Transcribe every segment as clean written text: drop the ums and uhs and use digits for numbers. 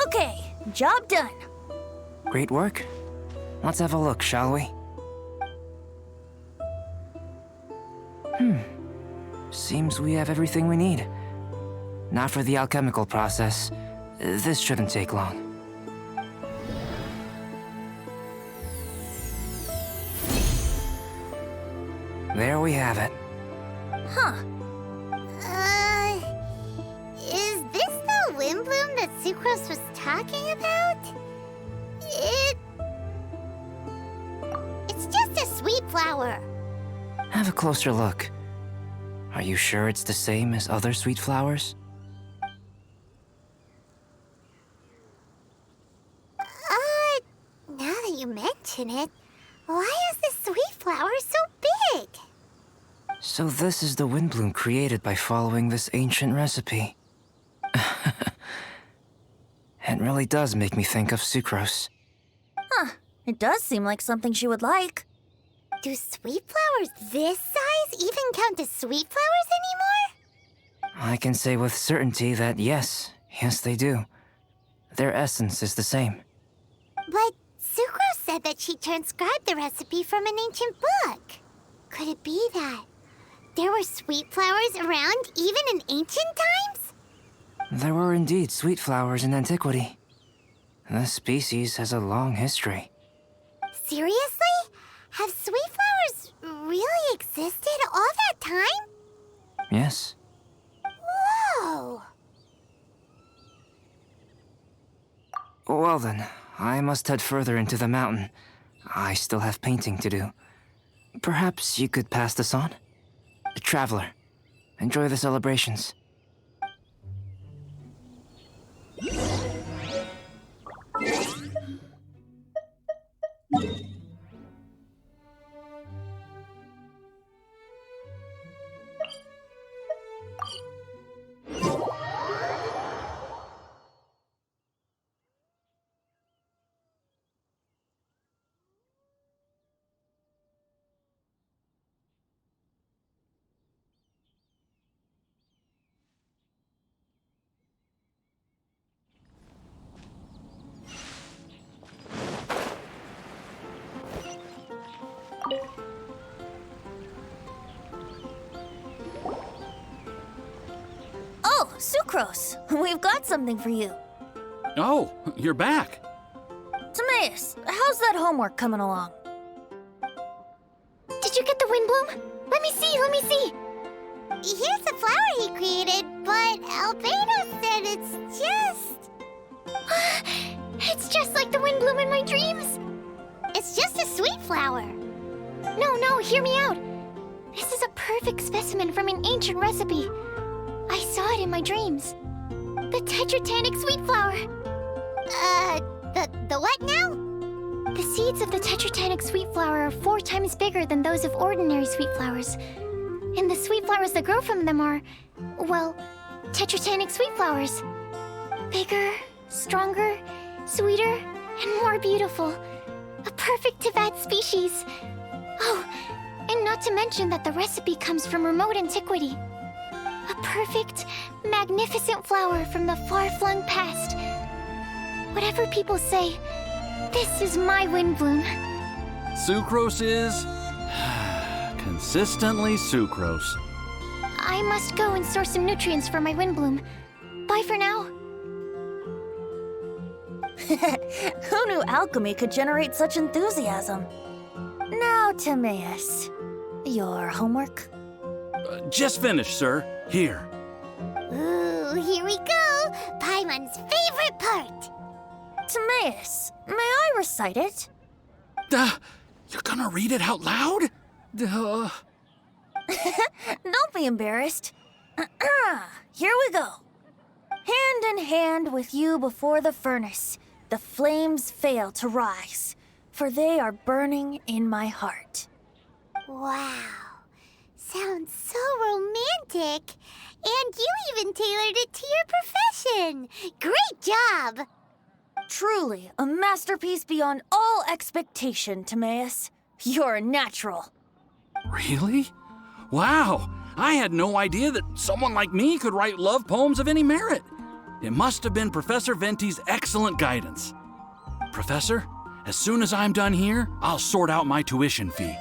Okay, job done. Great work. Let's have a look, shall we? Seems we have everything we need. Now for the alchemical process. This shouldn't take long. There we have it. Huh. Is this the wind bloom that Sucrose was talking about? It's just a sweet flower. Have a closer look. Are you sure it's the same as other sweet flowers? Now that you mention it, why is this sweet flower so big? So this is the wind bloom created by following this ancient recipe. It really does make me think of Sucrose. Huh. It does seem like something she would like. Do sweet flowers this size even count as sweet flowers anymore? I can say with certainty that yes they do. Their essence is the same. But Sucrose said that she transcribed the recipe from an ancient book. Could it be that there were sweet flowers around even in ancient times? There were indeed sweet flowers in antiquity. This species has a long history. Seriously? Have sweet flowers really existed all that time? Yes. Whoa! Well then, I must head further into the mountain. I still have painting to do. Perhaps you could pass this on? Traveler, enjoy the celebrations. Oh, Sucrose, we've got something for you. Oh, you're back. Timaeus, how's that homework coming along? Did you get the wind bloom? Let me see, let me see. Here's the flower he created, but Albedo said it's just... It's just like the wind bloom in my dreams. It's just a sweet flower. No, hear me out. This is a perfect specimen from an ancient recipe. I saw it in my dreams. The Tetratanic sweet flower. The what now? The seeds of the Tetratanic sweet flower are 4 times bigger than those of ordinary sweet flowers. And the sweet flowers that grow from them are, well, Tetratanic sweet flowers. Bigger, stronger, sweeter, and more beautiful. A perfect Teyvat species. Oh, and not to mention that the recipe comes from remote antiquity. A perfect, magnificent flower from the far-flung past. Whatever people say, this is my wind bloom. Sucrose is... consistently sucrose. I must go and source some nutrients for my wind bloom. Bye for now. Who knew alchemy could generate such enthusiasm? Now, Timaeus, your homework? Just finished, sir. Here. Ooh, here we go. Paimon's favorite part. Timaeus, may I recite it? You're gonna read it out loud? Don't be embarrassed. Here we go. Hand in hand with you before the furnace, the flames fail to rise, for they are burning in my heart. Wow. Sounds so romantic. And you even tailored it to your profession. Great job. Truly, a masterpiece beyond all expectation, Timaeus. You're a natural. Really? Wow! I had no idea that someone like me could write love poems of any merit. It must have been Professor Venti's excellent guidance. Professor, as soon as I'm done here, I'll sort out my tuition fee.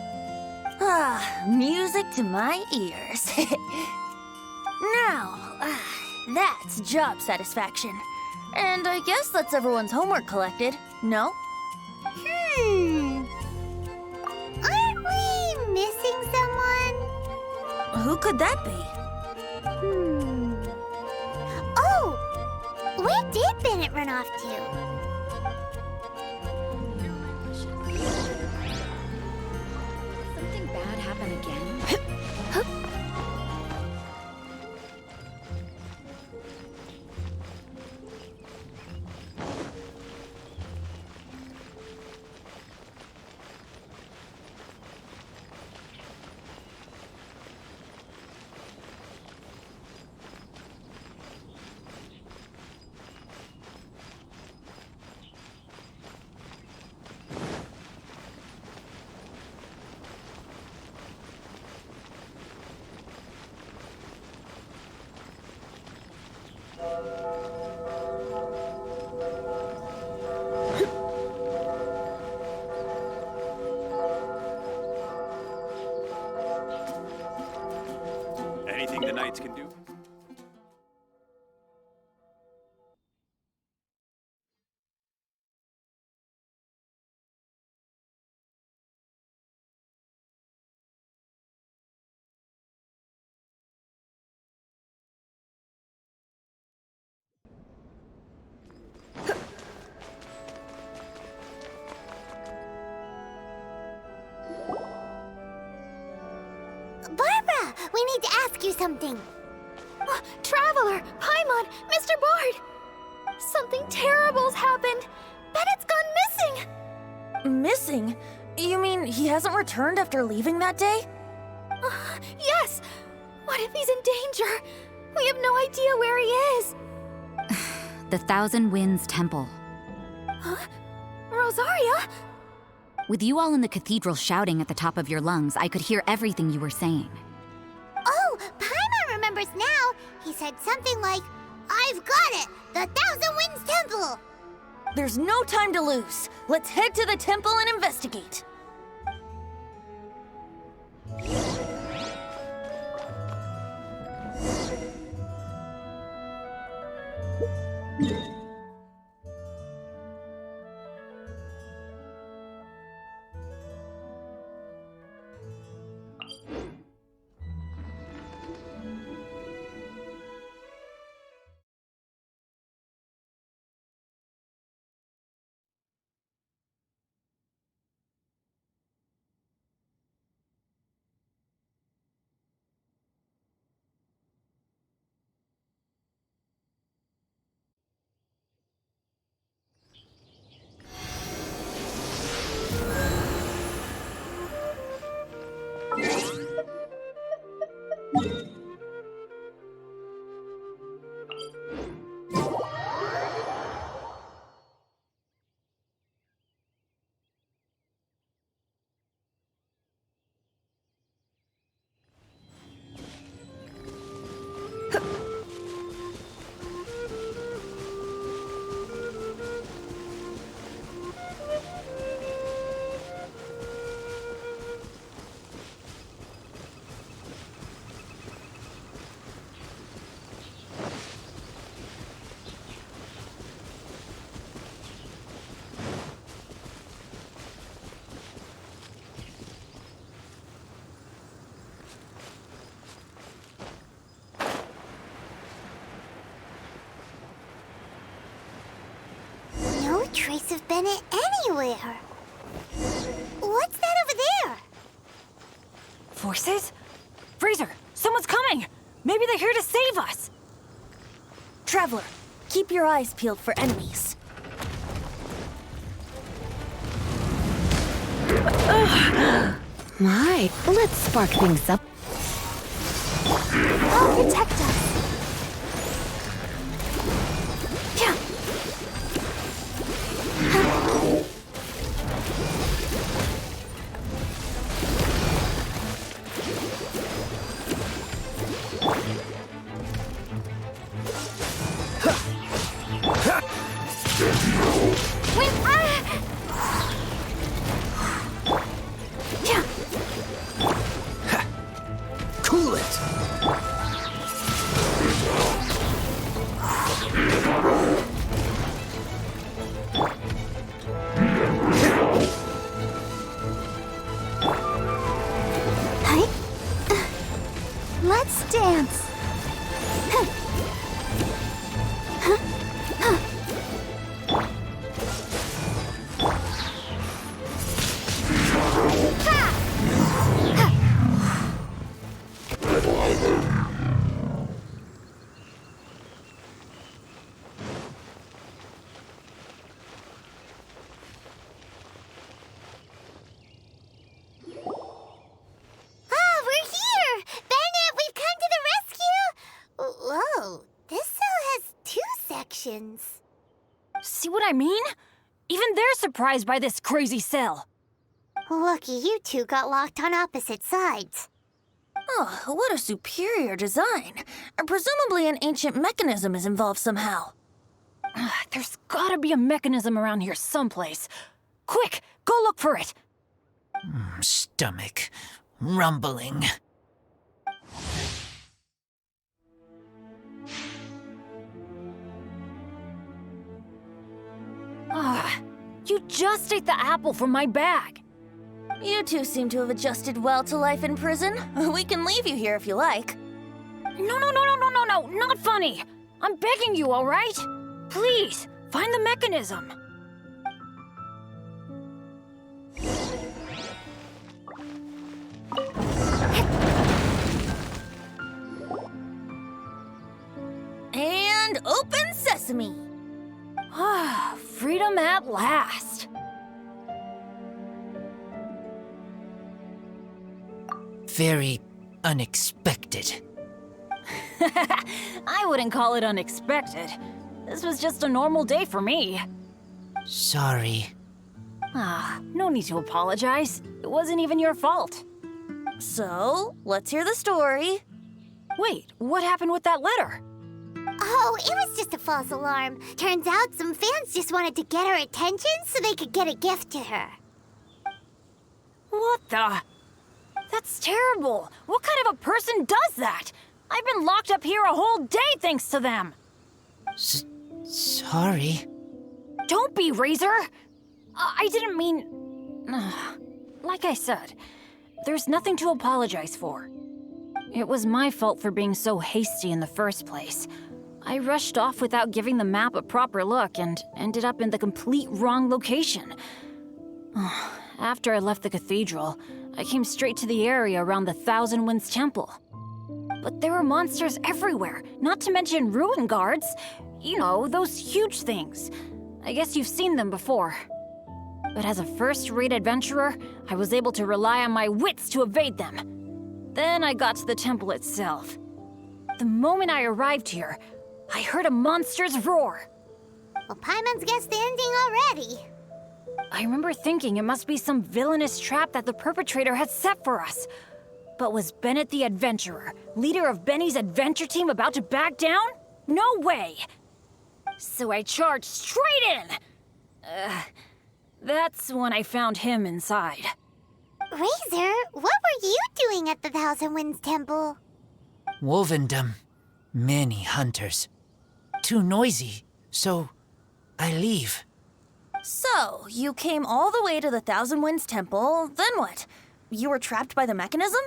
Ah, music to my ears. Now, that's job satisfaction. And I guess that's everyone's homework collected, no? Aren't we missing someone? Who could that be? Oh! Where did Bennett run off to? Something bad happen again? Anything the Knights can do? Barbara, we need to ask you something. Traveler, Paimon, Mr. Bard! Something terrible's happened. Bennett's gone missing! Missing? You mean he hasn't returned after leaving that day? Yes! What if he's in danger? We have no idea where he is. The Thousand Winds Temple. Rosaria? With you all in the cathedral shouting at the top of your lungs, I could hear everything you were saying. Oh, Paimon remembers now. He said something like, I've got it! The Thousand Winds Temple! There's no time to lose. Let's head to the temple and investigate. No trace of Bennett anywhere. What's that over there? Forces? Freezer, someone's coming! Maybe they're here to save us! Traveler, keep your eyes peeled for enemies. My, let's spark things up. I'll protect us. Yeah. cool it! Hi. Let's dance. We're here! Bennett, we've come to the rescue! Whoa, this cell has 2 sections. See what I mean? Even they're surprised by this crazy cell. Lucky you two got locked on opposite sides. Oh, what a superior design. Presumably an ancient mechanism is involved somehow. There's gotta be a mechanism around here someplace. Quick, go look for it. Stomach rumbling. You just ate the apple from my bag. You two seem to have adjusted well to life in prison. We can leave you here if you like. No, not funny. I'm begging you, all right? Please, find the mechanism. And open sesame. Freedom at last. Very unexpected. I wouldn't call it unexpected. This was just a normal day for me. Sorry. No need to apologize. It wasn't even your fault. So, let's hear the story. Wait, what happened with that letter? Oh, it was just a false alarm. Turns out some fans just wanted to get her attention so they could get a gift to her. What the? That's terrible. What kind of a person does that? I've been locked up here a whole day thanks to them. Sorry. Don't be, Razor. I didn't mean... Like I said, there's nothing to apologize for. It was my fault for being so hasty in the first place. I rushed off without giving the map a proper look and ended up in the complete wrong location. After I left the cathedral, I came straight to the area around the Thousand Winds Temple. But there were monsters everywhere, not to mention ruin guards. You know, those huge things. I guess you've seen them before. But as a first-rate adventurer, I was able to rely on my wits to evade them. Then I got to the temple itself. The moment I arrived here, I heard a monster's roar. Well, Paimon's guessed the ending already. I remember thinking it must be some villainous trap that the perpetrator had set for us. But was Bennett the adventurer, leader of Benny's adventure team, about to back down? No way! So I charged straight in! That's when I found him inside. Razor, what were you doing at the Thousand Winds Temple? Wovendom. Many hunters. Too noisy, so I leave. So, you came all the way to the Thousand Winds Temple, then what? You were trapped by the mechanism?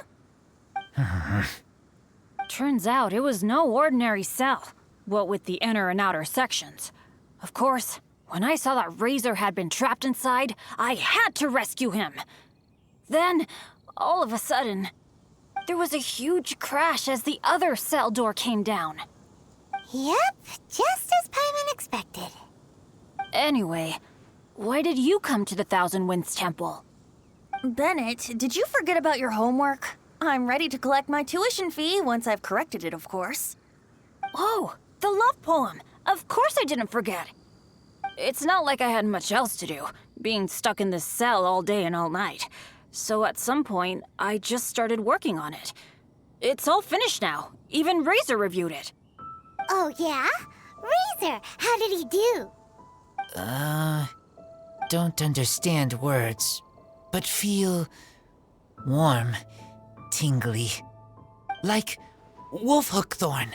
Turns out it was no ordinary cell, what with the inner and outer sections. Of course, when I saw that Razor had been trapped inside, I had to rescue him. Then, all of a sudden, there was a huge crash as the other cell door came down. Yep, just as Paimon expected. Anyway, why did you come to the Thousand Winds Temple? Bennett, did you forget about your homework? I'm ready to collect my tuition fee once I've corrected it, of course. Oh, the love poem! Of course I didn't forget! It's not like I had much else to do, being stuck in this cell all day and all night. So at some point, I just started working on it. It's all finished now. Even Razor reviewed it. Oh, yeah? Razor, how did he do? Don't understand words, but feel warm, tingly. Like wolf hookthorn.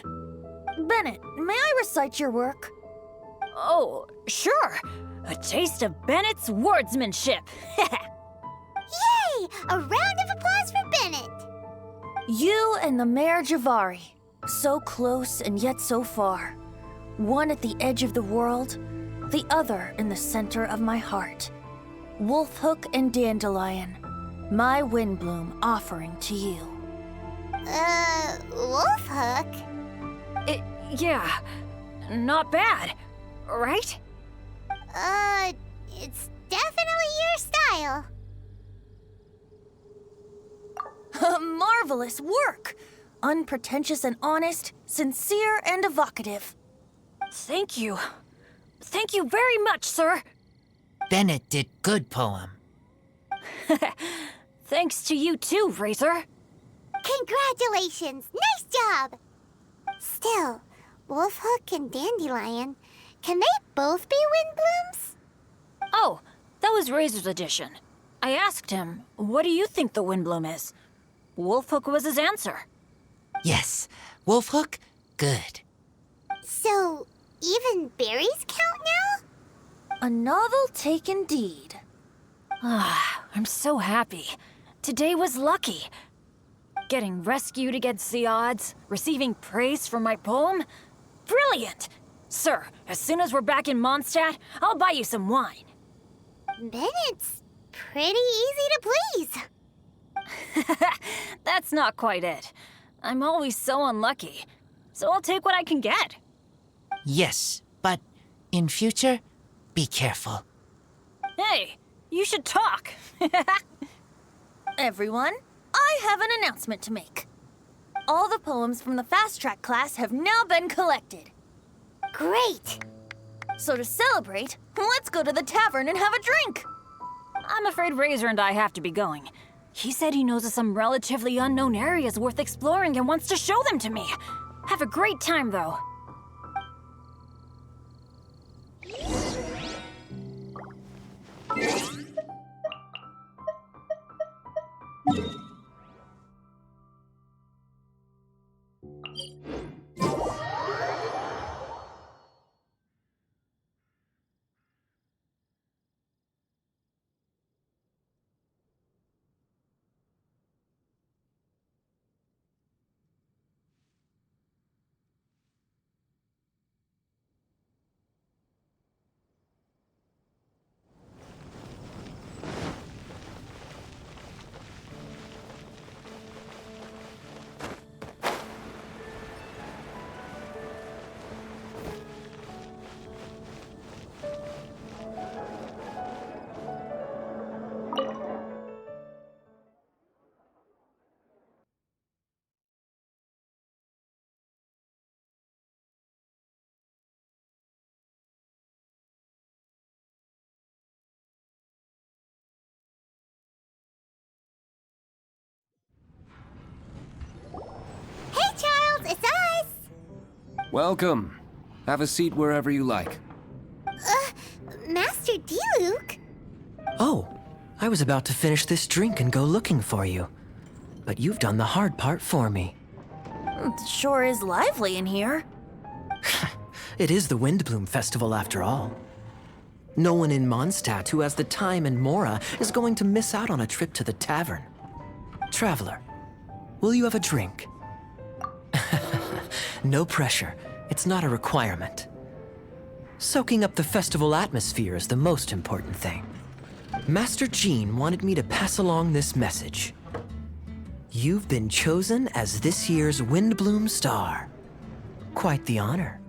Bennett, may I recite your work? Oh, sure. A taste of Bennett's wordsmanship. Yay! A round of applause for Bennett! You and the Mare Javari, so close and yet so far. One at the edge of the world, the other in the center of my heart. Wolfhook and Dandelion, my Windbloom offering to you. Wolfhook? Yeah, not bad, right? It's definitely your style. Marvelous work! Unpretentious and honest, sincere and evocative. Thank you. Thank you very much, sir. Bennett did good poem. Thanks to you too, Razor. Congratulations! Nice job! Still, Wolfhook and Dandelion, can they both be Windblooms? Oh, that was Razor's addition. I asked him, what do you think the Windbloom is? Wolfhook was his answer. Yes, Wolfhook, good. So, even berries count now? A novel-take indeed. I'm so happy. Today was lucky. Getting rescued against the odds, receiving praise for my poem. Brilliant! Sir, as soon as we're back in Mondstadt, I'll buy you some wine. Bennett's pretty easy to please. That's not quite it. I'm always so unlucky, so I'll take what I can get. Yes, but in future, be careful. Hey, you should talk. Everyone, I have an announcement to make. All the poems from the Fast Track class have now been collected. Great! So to celebrate, let's go to the tavern and have a drink. I'm afraid Razor and I have to be going. He said he knows of some relatively unknown areas worth exploring and wants to show them to me. Have a great time, though. Hey, Charles, it's us! Welcome. Have a seat wherever you like. Master Diluc? Oh, I was about to finish this drink and go looking for you. But you've done the hard part for me. It sure is lively in here. It is the Windbloom Festival after all. No one in Mondstadt who has the time and Mora is going to miss out on a trip to the tavern. Traveler, will you have a drink? No pressure. It's not a requirement. Soaking up the festival atmosphere is the most important thing. Master Jean wanted me to pass along this message. You've been chosen as this year's Windbloom Star. Quite the honor.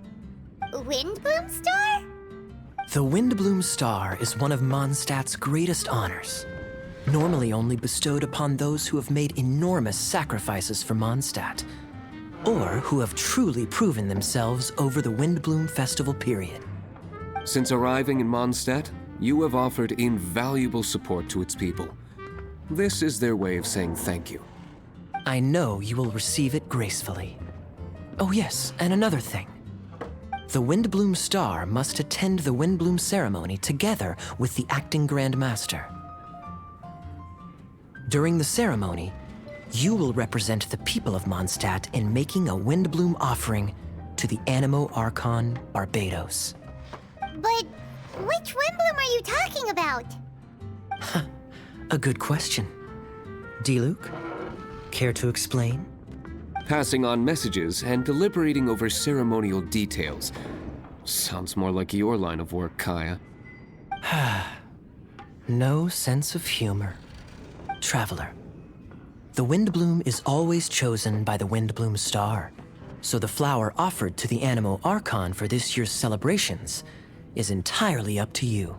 Windbloom Star? The Windbloom Star is one of Mondstadt's greatest honors. Normally only bestowed upon those who have made enormous sacrifices for Mondstadt, or who have truly proven themselves over the Windbloom Festival period. Since arriving in Mondstadt, you have offered invaluable support to its people. This is their way of saying thank you. I know you will receive it gracefully. Oh yes, and another thing. The Windbloom Star must attend the Windbloom ceremony together with the acting Grand Master. During the ceremony, You will represent the people of Mondstadt in making a Windbloom offering to the Animo Archon Barbados. But which Windbloom are you talking about? A good question. Diluc, care to explain? Passing on messages and deliberating over ceremonial details. Sounds more like your line of work, Kaya. No sense of humor. Traveler, the Windbloom is always chosen by the Windbloom Star, so the flower offered to the Animo Archon for this year's celebrations is entirely up to you.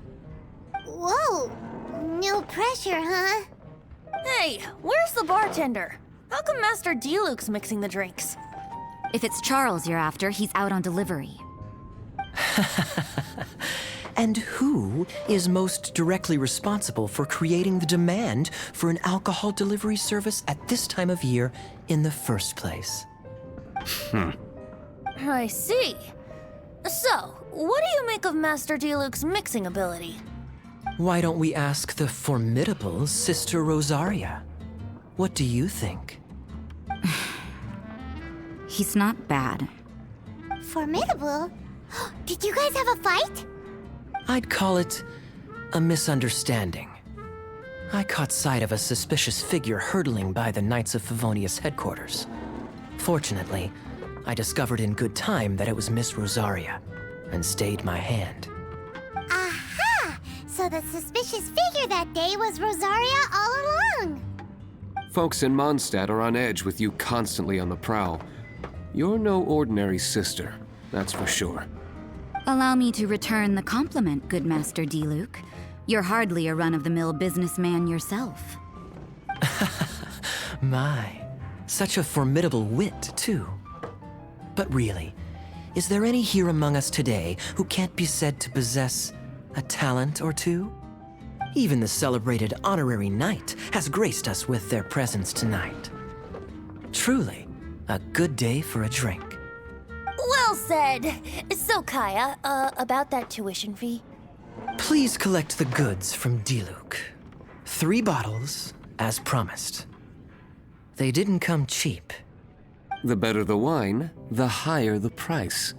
Whoa! No pressure, huh? Hey, where's the bartender? How come Master Diluc's mixing the drinks? If it's Charles you're after, he's out on delivery. And who is most directly responsible for creating the demand for an alcohol delivery service at this time of year in the first place? I see. So, what do you make of Master Diluc's mixing ability? Why don't we ask the formidable Sister Rosaria? What do you think? He's not bad. Formidable? Did you guys have a fight? I'd call it a misunderstanding. I caught sight of a suspicious figure hurtling by the Knights of Favonius headquarters. Fortunately, I discovered in good time that it was Miss Rosaria, and stayed my hand. Aha! So the suspicious figure that day was Rosaria all along. Folks in Mondstadt are on edge with you constantly on the prowl. You're no ordinary sister, that's for sure. Allow me to return the compliment, good Master Diluc. You're hardly a run-of-the-mill businessman yourself. My, such a formidable wit, too. But really, is there any here among us today who can't be said to possess a talent or two? Even the celebrated honorary knight has graced us with their presence tonight. Truly, a good day for a drink. Well said. So, Kaya, about that tuition fee? Please collect the goods from Diluc. 3 bottles, as promised. They didn't come cheap. The better the wine, the higher the price.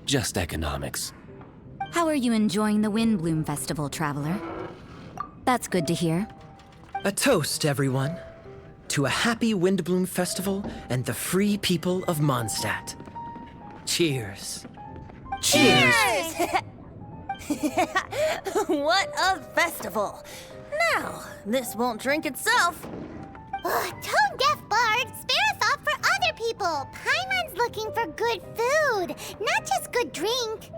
Just economics. How are you enjoying the Windbloom Festival, Traveler? That's good to hear. A toast, everyone, to a happy Windbloom Festival and the free people of Mondstadt. Cheers. Cheers! What a festival! Now, this won't drink itself. Tone-deaf bard, spare a thought for other people. Paimon's looking for good food, not just good drink.